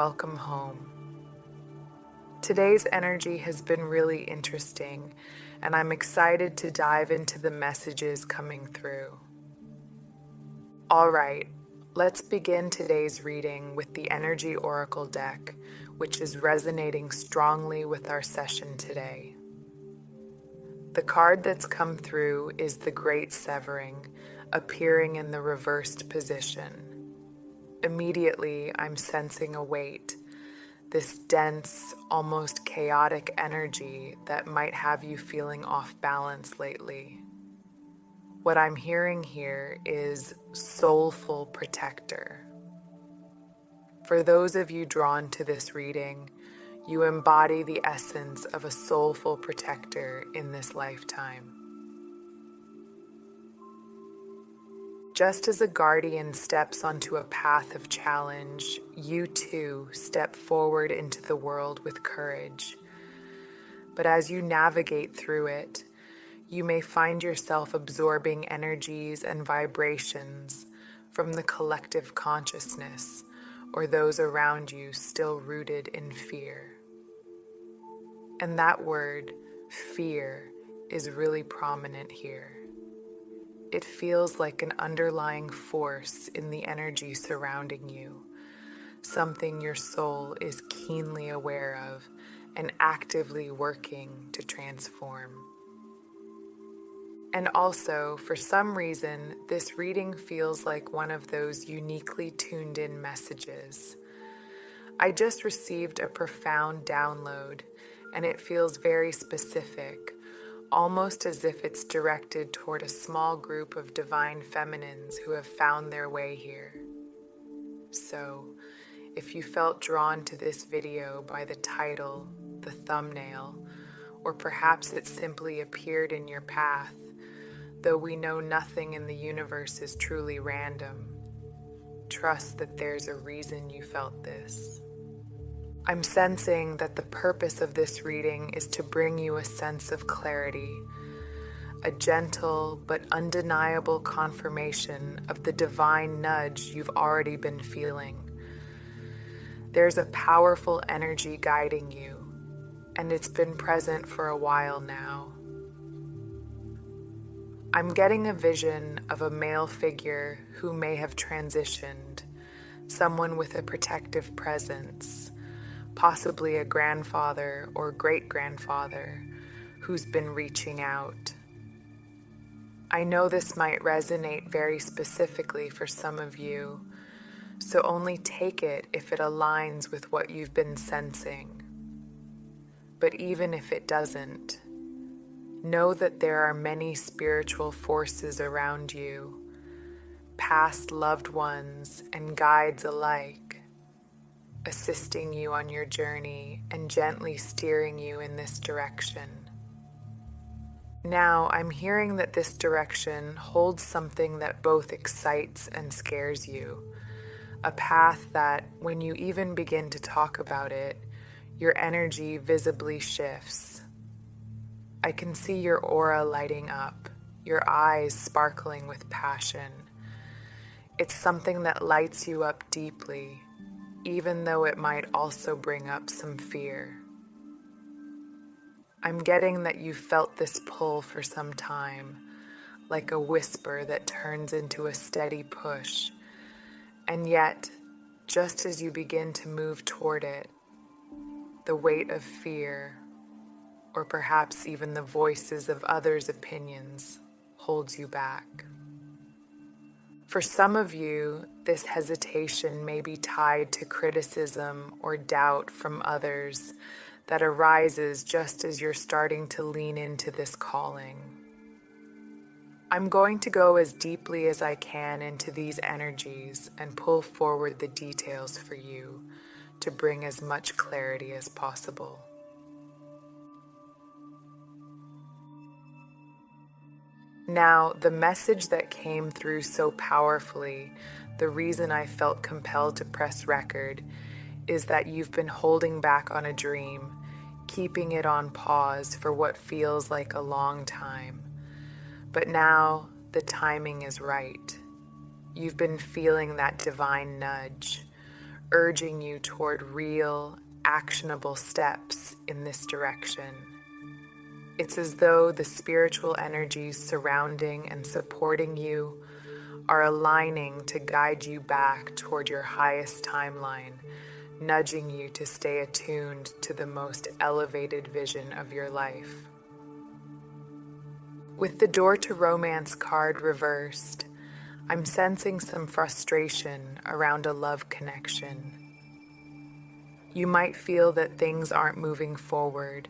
welcome home. Today's energy has been really interesting, and I'm excited to dive into the messages coming through. All right, let's begin today's reading with the Energy Oracle deck, which is resonating strongly with our session today. The card that's come through is the Great Severing, appearing in the reversed position. Immediately, I'm sensing a weight, this dense, almost chaotic energy that might have you feeling off balance lately. What I'm hearing here is soulful protector. For those of you drawn to this reading, you embody the essence of a soulful protector in this lifetime. Just as a guardian steps onto a path of challenge, you too step forward into the world with courage. But as you navigate through it, you may find yourself absorbing energies and vibrations from the collective consciousness or those around you still rooted in fear. And that word, fear, is really prominent here. It feels like an underlying force in the energy surrounding you, something your soul is keenly aware of and actively working to transform. And also, for some reason, this reading feels like one of those uniquely tuned in messages. I just received a profound download, and it feels very specific, almost as if it's directed toward a small group of divine feminines who have found their way here. So, if you felt drawn to this video by the title, the thumbnail, or perhaps it simply appeared in your path, though we know nothing in the universe is truly random, trust that there's a reason you felt this. I'm sensing that the purpose of this reading is to bring you a sense of clarity, a gentle but undeniable confirmation of the divine nudge you've already been feeling. There's a powerful energy guiding you, and it's been present for a while now. I'm getting a vision of a male figure who may have transitioned, someone with a protective presence, possibly a grandfather or great-grandfather who's been reaching out. I know this might resonate very specifically for some of you, so only take it if it aligns with what you've been sensing. But even if it doesn't, know that there are many spiritual forces around you, past loved ones and guides alike, assisting you on your journey and gently steering you in this direction. Now, I'm hearing that this direction holds something that both excites and scares you, a path that, when you even begin to talk about it, your energy visibly shifts. I can see your aura lighting up, your eyes sparkling with passion. It's something that lights you up deeply, even though it might also bring up some fear. I'm getting that you felt this pull for some time, like a whisper that turns into a steady push. And yet, just as you begin to move toward it, the weight of fear, or perhaps even the voices of others' opinions, holds you back. For some of you, this hesitation may be tied to criticism or doubt from others that arises just as you're starting to lean into this calling. I'm going to go as deeply as I can into these energies and pull forward the details for you to bring as much clarity as possible. Now, the message that came through so powerfully, the reason I felt compelled to press record, is that you've been holding back on a dream, keeping it on pause for what feels like a long time. But now, the timing is right. You've been feeling that divine nudge, urging you toward real, actionable steps in this direction. It's as though the spiritual energies surrounding and supporting you are aligning to guide you back toward your highest timeline, nudging you to stay attuned to the most elevated vision of your life. With the Door to Romance card reversed, I'm sensing some frustration around a love connection. You might feel that things aren't moving forward,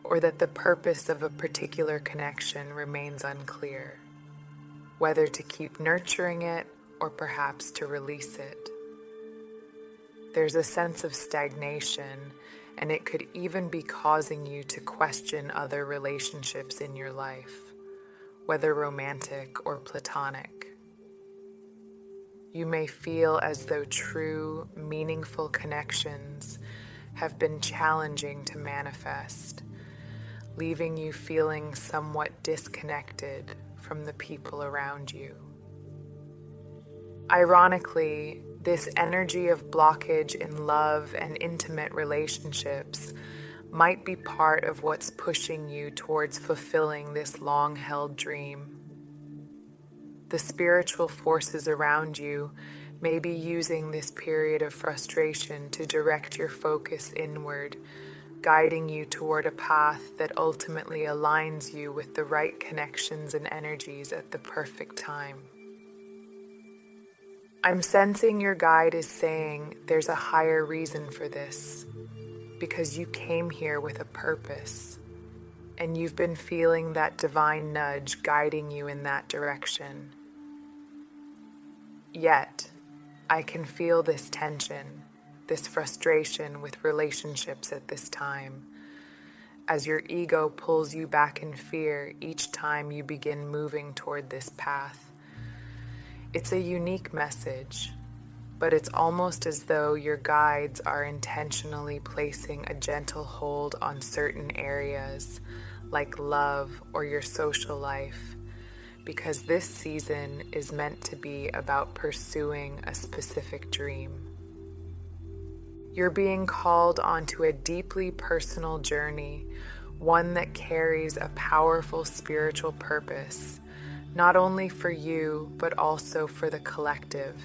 or that the purpose of a particular connection remains unclear, whether to keep nurturing it or perhaps to release it. There's a sense of stagnation, and it could even be causing you to question other relationships in your life, whether romantic or platonic. You may feel as though true, meaningful connections have been challenging to manifest, leaving you feeling somewhat disconnected from the people around you. Ironically, this energy of blockage in love and intimate relationships might be part of what's pushing you towards fulfilling this long-held dream. The spiritual forces around you may be using this period of frustration to direct your focus inward, guiding you toward a path that ultimately aligns you with the right connections and energies at the perfect time. I'm sensing your guide is saying there's a higher reason for this, because you came here with a purpose, and you've been feeling that divine nudge guiding you in that direction. Yet, I can feel this tension, this frustration with relationships at this time, as your ego pulls you back in fear each time you begin moving toward this path. It's a unique message, but it's almost as though your guides are intentionally placing a gentle hold on certain areas, like love or your social life, because this season is meant to be about pursuing a specific dream. You're being called onto a deeply personal journey, one that carries a powerful spiritual purpose, not only for you, but also for the collective.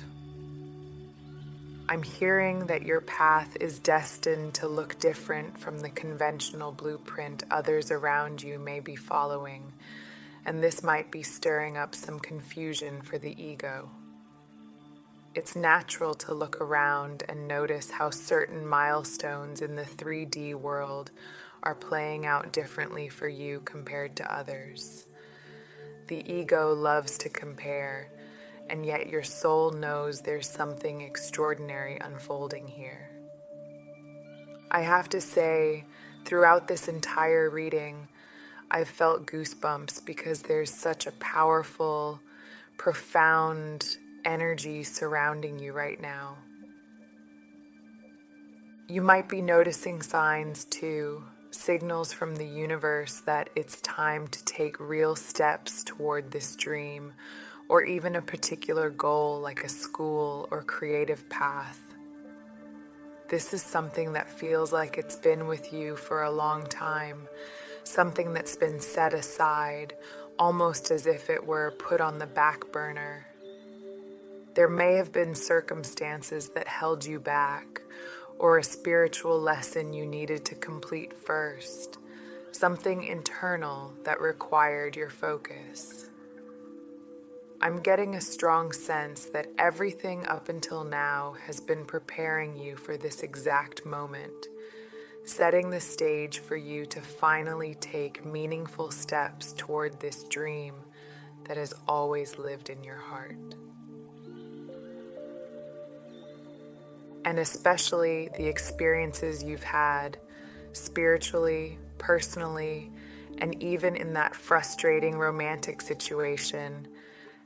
I'm hearing that your path is destined to look different from the conventional blueprint others around you may be following, and this might be stirring up some confusion for the ego. It's natural to look around and notice how certain milestones in the 3D world are playing out differently for you compared to others. The ego loves to compare, and yet your soul knows there's something extraordinary unfolding here. I have to say, throughout this entire reading, I've felt goosebumps because there's such a powerful, profound energy surrounding you right now. You might be noticing signs too, signals from the universe that it's time to take real steps toward this dream, or even a particular goal like a school or creative path. This is something that feels like it's been with you for a long time, something that's been set aside, almost as if it were put on the back burner. There may have been circumstances that held you back, or a spiritual lesson you needed to complete first, something internal that required your focus. I'm getting a strong sense that everything up until now has been preparing you for this exact moment, setting the stage for you to finally take meaningful steps toward this dream that has always lived in your heart. And especially the experiences you've had spiritually, personally, and even in that frustrating romantic situation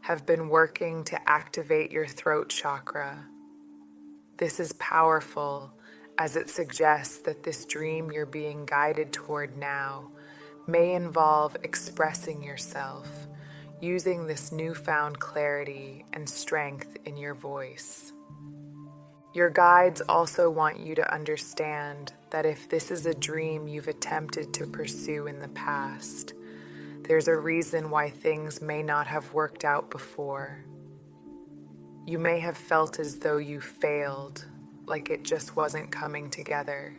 have been working to activate your throat chakra. This is powerful, as it suggests that this dream you're being guided toward now may involve expressing yourself, using this newfound clarity and strength in your voice. Your guides also want you to understand that if this is a dream you've attempted to pursue in the past, there's a reason why things may not have worked out before. You may have felt as though you failed, like it just wasn't coming together.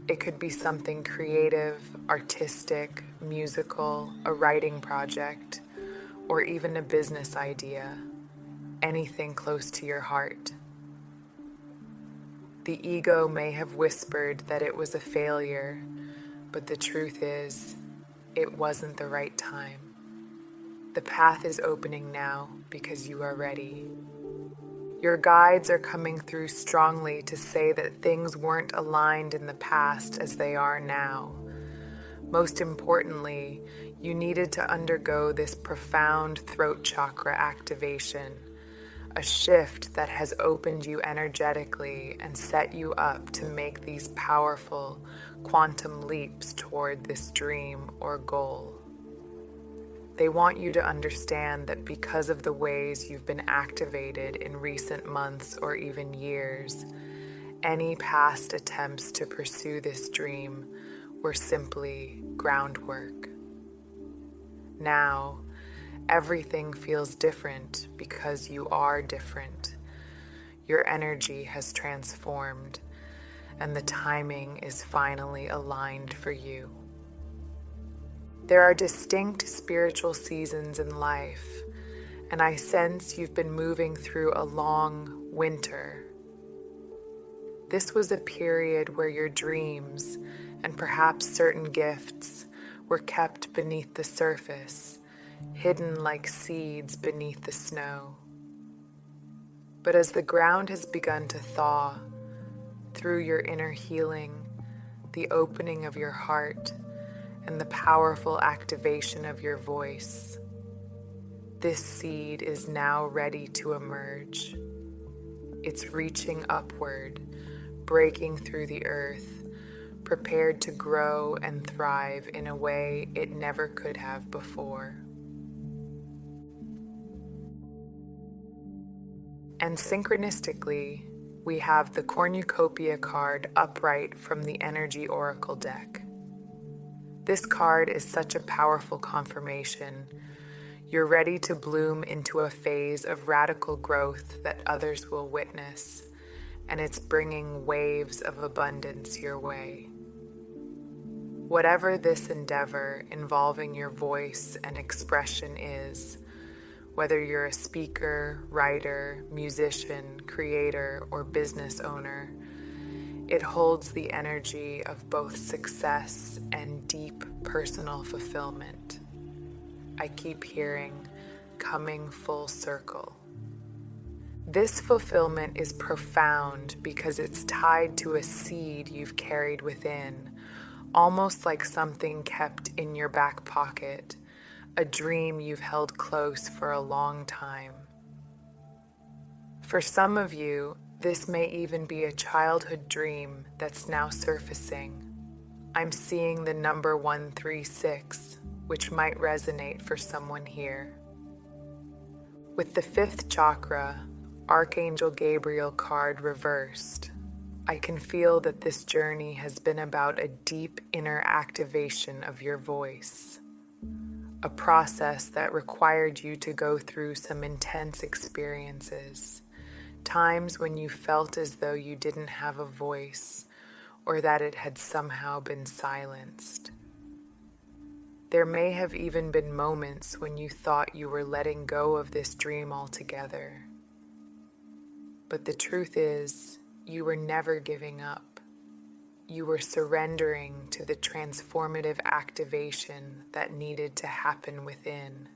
It could be something creative, artistic, musical, a writing project, or even a business idea, anything close to your heart. The ego may have whispered that it was a failure, but the truth is, it wasn't the right time. The path is opening now because you are ready. Your guides are coming through strongly to say that things weren't aligned in the past as they are now. Most importantly, you needed to undergo this profound throat chakra activation, a shift that has opened you energetically and set you up to make these powerful quantum leaps toward this dream or goal. They want you to understand that because of the ways you've been activated in recent months or even years, any past attempts to pursue this dream were simply groundwork. Now, everything feels different because you are different. Your energy has transformed, and the timing is finally aligned for you. There are distinct spiritual seasons in life, and I sense you've been moving through a long winter. This was a period where your dreams and perhaps certain gifts were kept beneath the surface, hidden like seeds beneath the snow. But as the ground has begun to thaw, through your inner healing, the opening of your heart, and the powerful activation of your voice, this seed is now ready to emerge. It's reaching upward, breaking through the earth, prepared to grow and thrive in a way it never could have before. And synchronistically, we have the cornucopia card upright from the Energy Oracle deck. This card is such a powerful confirmation. You're ready to bloom into a phase of radical growth that others will witness, and it's bringing waves of abundance your way. Whatever this endeavor involving your voice and expression is, whether you're a speaker, writer, musician, creator, or business owner, it holds the energy of both success and deep personal fulfillment. I keep hearing, coming full circle. This fulfillment is profound because it's tied to a seed you've carried within, almost like something kept in your back pocket, a dream you've held close for a long time. For some of you, this may even be a childhood dream that's now surfacing. I'm seeing the number 136, which might resonate for someone here. With the fifth chakra, Archangel Gabriel card reversed, I can feel that this journey has been about a deep inner activation of your voice, a process that required you to go through some intense experiences, times when you felt as though you didn't have a voice or that it had somehow been silenced. There may have even been moments when you thought you were letting go of this dream altogether. But the truth is, you were never giving up. You were surrendering to the transformative activation that needed to happen within.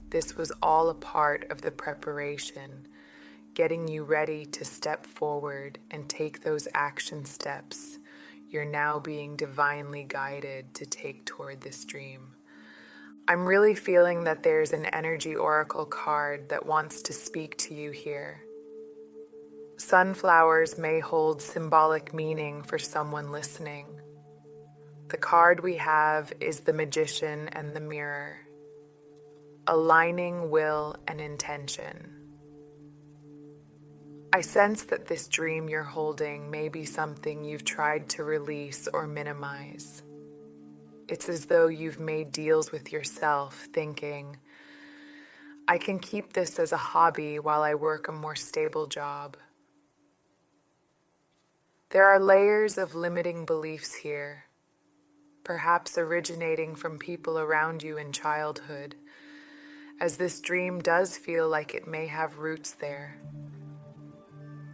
This was all a part of the preparation, getting you ready to step forward and take those action steps you're now being divinely guided to take toward this dream. I'm really feeling that there's an energy oracle card that wants to speak to you here. Sunflowers may hold symbolic meaning for someone listening. The card we have is the Magician and the Mirror, aligning will and intention. I sense that this dream you're holding may be something you've tried to release or minimize. It's as though you've made deals with yourself, thinking, I can keep this as a hobby while I work a more stable job. There are layers of limiting beliefs here, perhaps originating from people around you in childhood, as this dream does feel like it may have roots there.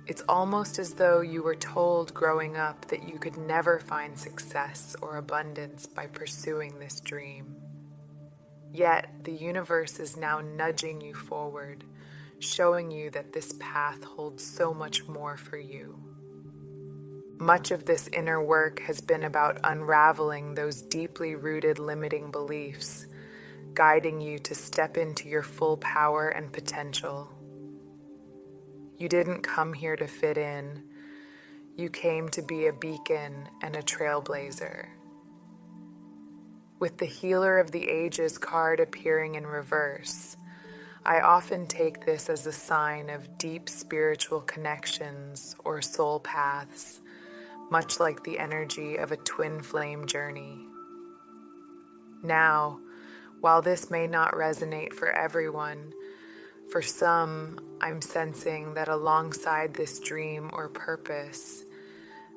It's almost as though you were told growing up that you could never find success or abundance by pursuing this dream. Yet the universe is now nudging you forward, showing you that this path holds so much more for you. Much of this inner work has been about unraveling those deeply rooted limiting beliefs, guiding you to step into your full power and potential. You didn't come here to fit in. You came to be a beacon and a trailblazer. With the Healer of the Ages card appearing in reverse, I often take this as a sign of deep spiritual connections or soul paths, much like the energy of a twin flame journey. Now, while this may not resonate for everyone, for some, I'm sensing that alongside this dream or purpose,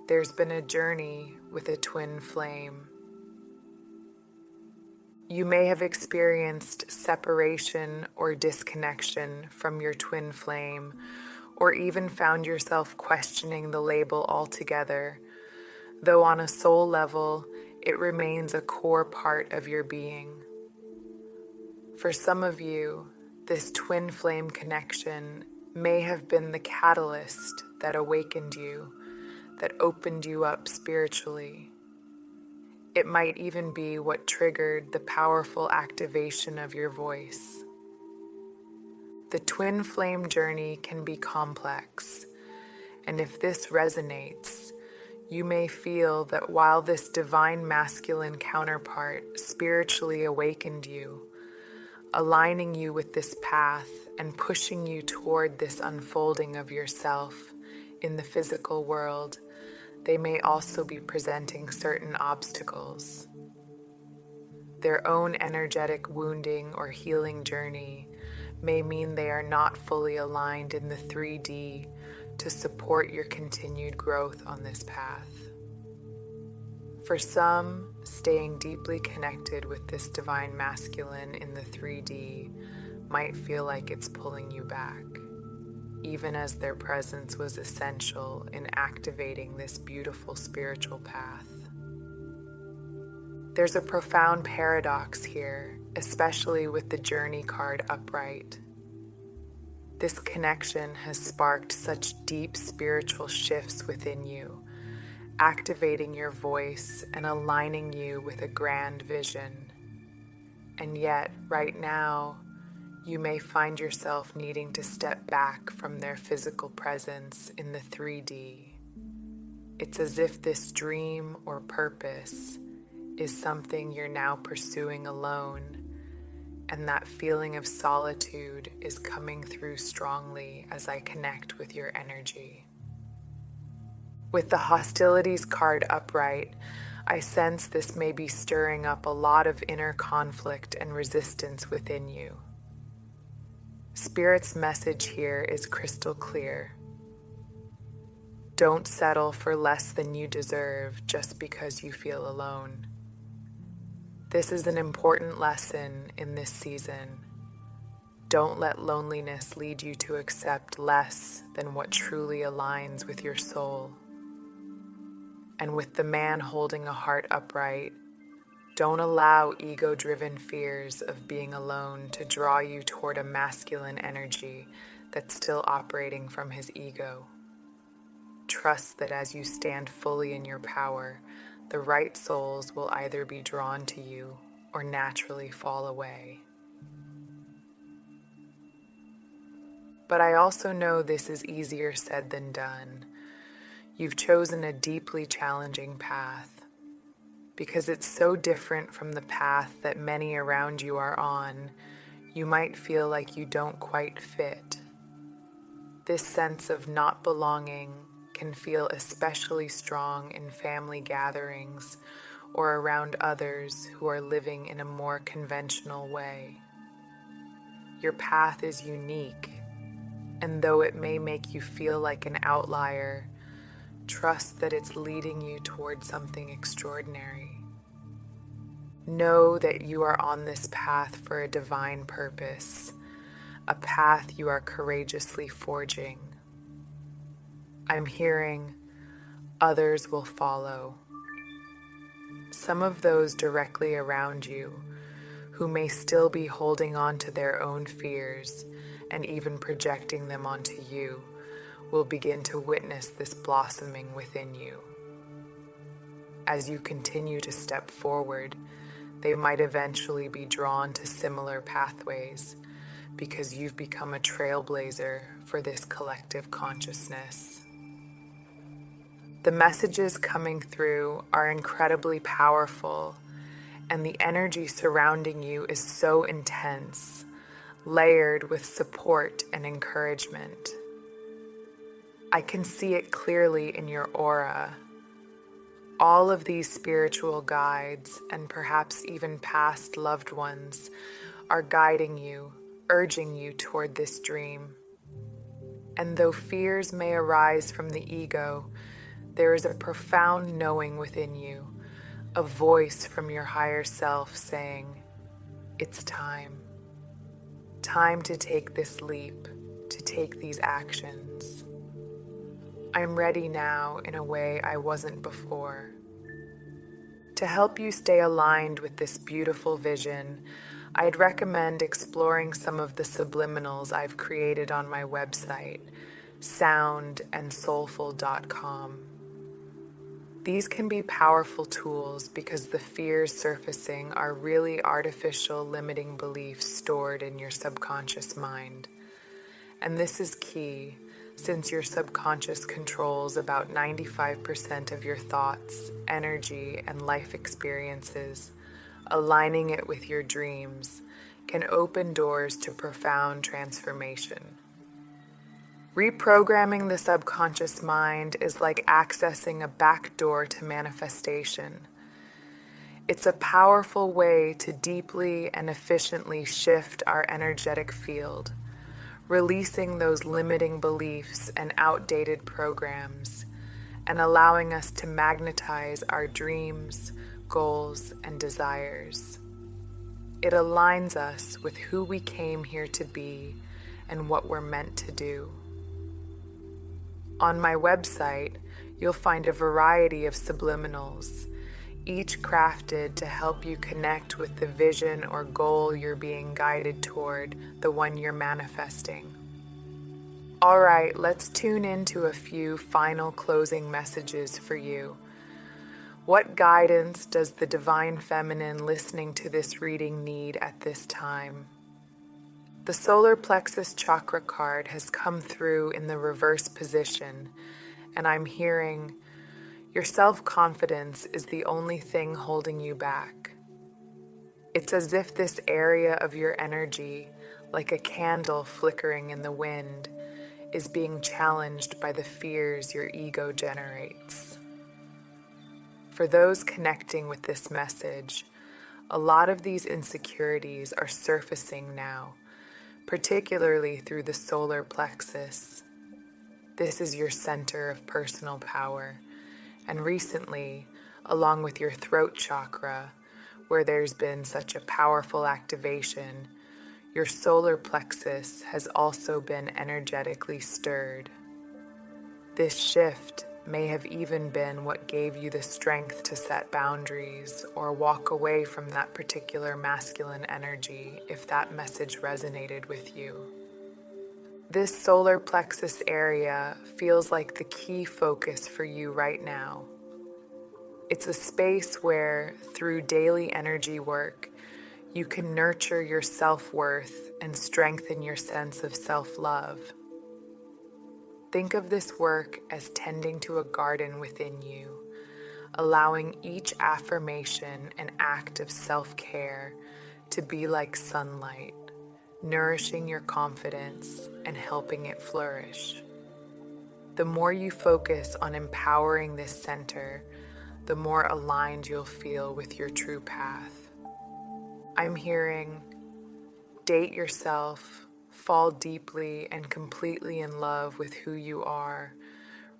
there's been a journey with a twin flame. You may have experienced separation or disconnection from your twin flame, or even found yourself questioning the label altogether, though on a soul level, it remains a core part of your being. For some of you, this twin flame connection may have been the catalyst that awakened you, that opened you up spiritually. It might even be what triggered the powerful activation of your voice. The twin flame journey can be complex, and if this resonates, you may feel that while this divine masculine counterpart spiritually awakened you, aligning you with this path and pushing you toward this unfolding of yourself in the physical world, they may also be presenting certain obstacles. Their own energetic wounding or healing journey may mean they are not fully aligned in the 3D to support your continued growth on this path. For some, staying deeply connected with this divine masculine in the 3D might feel like it's pulling you back, even as their presence was essential in activating this beautiful spiritual path. There's a profound paradox here, especially with the Journey card upright. This connection has sparked such deep spiritual shifts within you, activating your voice and aligning you with a grand vision. And yet, right now, you may find yourself needing to step back from their physical presence in the 3D. It's as if this dream or purpose is something you're now pursuing alone, and that feeling of solitude is coming through strongly as I connect with your energy. With the Hostilities card upright, I sense this may be stirring up a lot of inner conflict and resistance within you. Spirit's message here is crystal clear. Don't settle for less than you deserve just because you feel alone. This is an important lesson in this season. Don't let loneliness lead you to accept less than what truly aligns with your soul. And with the man holding a heart upright, don't allow ego-driven fears of being alone to draw you toward a masculine energy that's still operating from his ego. Trust that as you stand fully in your power, the right souls will either be drawn to you or naturally fall away. But I also know this is easier said than done. You've chosen a deeply challenging path because it's so different from the path that many around you are on. You might feel like you don't quite fit. This sense of not belonging can feel especially strong in family gatherings or around others who are living in a more conventional way. Your path is unique, and though it may make you feel like an outlier, trust that it's leading you toward something extraordinary. Know that you are on this path for a divine purpose, a path you are courageously forging. I'm hearing others will follow. Some of those directly around you who may still be holding on to their own fears and even projecting them onto you will begin to witness this blossoming within you. As you continue to step forward, they might eventually be drawn to similar pathways because you've become a trailblazer for this collective consciousness. The messages coming through are incredibly powerful, and the energy surrounding you is so intense, layered with support and encouragement. I can see it clearly in your aura. All of these spiritual guides, and perhaps even past loved ones, are guiding you, urging you toward this dream. And though fears may arise from the ego, there is a profound knowing within you, a voice from your higher self saying, it's time. Time to take this leap, to take these actions. I'm ready now in a way I wasn't before. To help you stay aligned with this beautiful vision, I'd recommend exploring some of the subliminals I've created on my website, soundandsoulful.com. These can be powerful tools because the fears surfacing are really artificial limiting beliefs stored in your subconscious mind. And this is key, since your subconscious controls about 95% of your thoughts, energy, and life experiences. Aligning it with your dreams can open doors to profound transformation. Reprogramming the subconscious mind is like accessing a back door to manifestation. It's a powerful way to deeply and efficiently shift our energetic field, releasing those limiting beliefs and outdated programs, and allowing us to magnetize our dreams, goals, and desires. It aligns us with who we came here to be and what we're meant to do. On my website, you'll find a variety of subliminals, each crafted to help you connect with the vision or goal you're being guided toward, the one you're manifesting. All right, let's tune into a few final closing messages for you. What guidance does the Divine Feminine listening to this reading need at this time? The solar plexus chakra card has come through in the reverse position, and I'm hearing, your self-confidence is the only thing holding you back. It's as if this area of your energy, like a candle flickering in the wind, is being challenged by the fears your ego generates. For those connecting with this message, a lot of these insecurities are surfacing now, particularly through the solar plexus. This is your center of personal power. And recently, along with your throat chakra, where there's been such a powerful activation, your solar plexus has also been energetically stirred. This shift may have even been what gave you the strength to set boundaries or walk away from that particular masculine energy if that message resonated with you. This solar plexus area feels like the key focus for you right now. It's a space where, through daily energy work, you can nurture your self-worth and strengthen your sense of self-love. Think of this work as tending to a garden within you, allowing each affirmation and act of self-care to be like sunlight, nourishing your confidence and helping it flourish. The more you focus on empowering this center, the more aligned you'll feel with your true path. I'm hearing, date yourself, fall deeply and completely in love with who you are,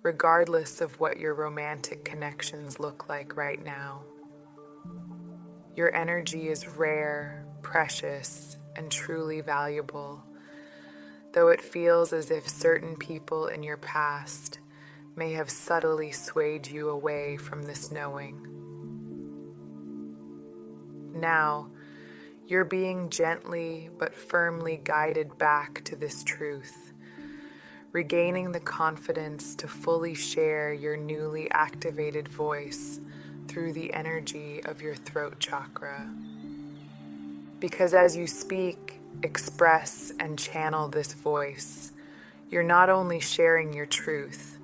regardless of what your romantic connections look like right now. Your energy is rare, precious, and truly valuable, though it feels as if certain people in your past may have subtly swayed you away from this knowing. Now, you're being gently but firmly guided back to this truth, regaining the confidence to fully share your newly activated voice through the energy of your throat chakra. Because as you speak, express, and channel this voice, you're not only sharing your truth,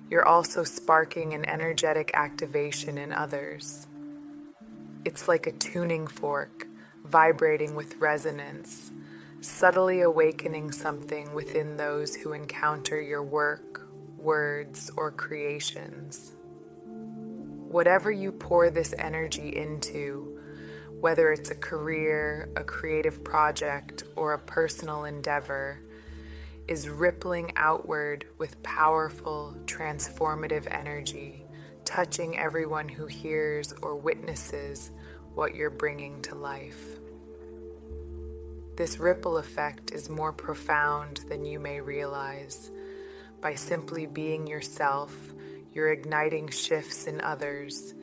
you're also sparking an energetic activation in others. It's like a tuning fork, vibrating with resonance, subtly awakening something within those who encounter your work, words, or creations. Whatever you pour this energy into, whether it's a career, a creative project, or a personal endeavor, is rippling outward with powerful, transformative energy, touching everyone who hears or witnesses what you're bringing to life. This ripple effect is more profound than you may realize. By simply being yourself, you're igniting shifts in others,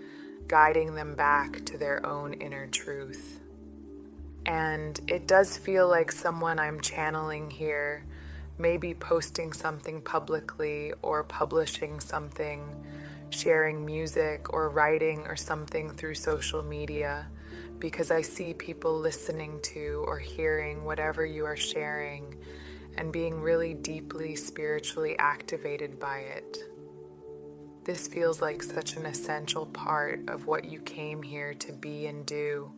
guiding them back to their own inner truth. And it does feel like someone I'm channeling here may be posting something publicly or publishing something, sharing music or writing or something through social media, because I see people listening to or hearing whatever you are sharing and being really deeply spiritually activated by it. This feels like such an essential part of what you came here to be and do,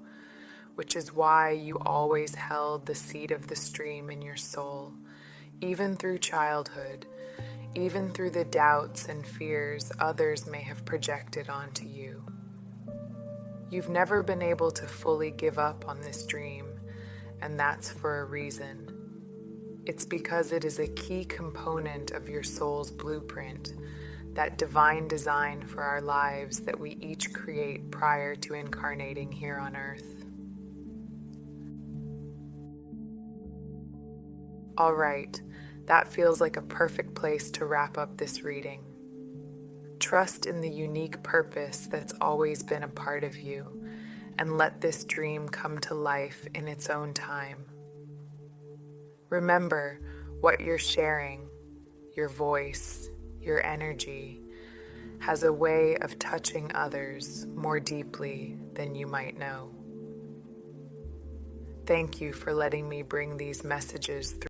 which is why you always held the seed of the stream in your soul, even through childhood, even through the doubts and fears others may have projected onto you. You've never been able to fully give up on this dream, and that's for a reason. It's because it is a key component of your soul's blueprint, that divine design for our lives that we each create prior to incarnating here on Earth. All right, that feels like a perfect place to wrap up this reading. Trust in the unique purpose that's always been a part of you, and let this dream come to life in its own time. Remember, what you're sharing, your voice, your energy, has a way of touching others more deeply than you might know. Thank you for letting me bring these messages through.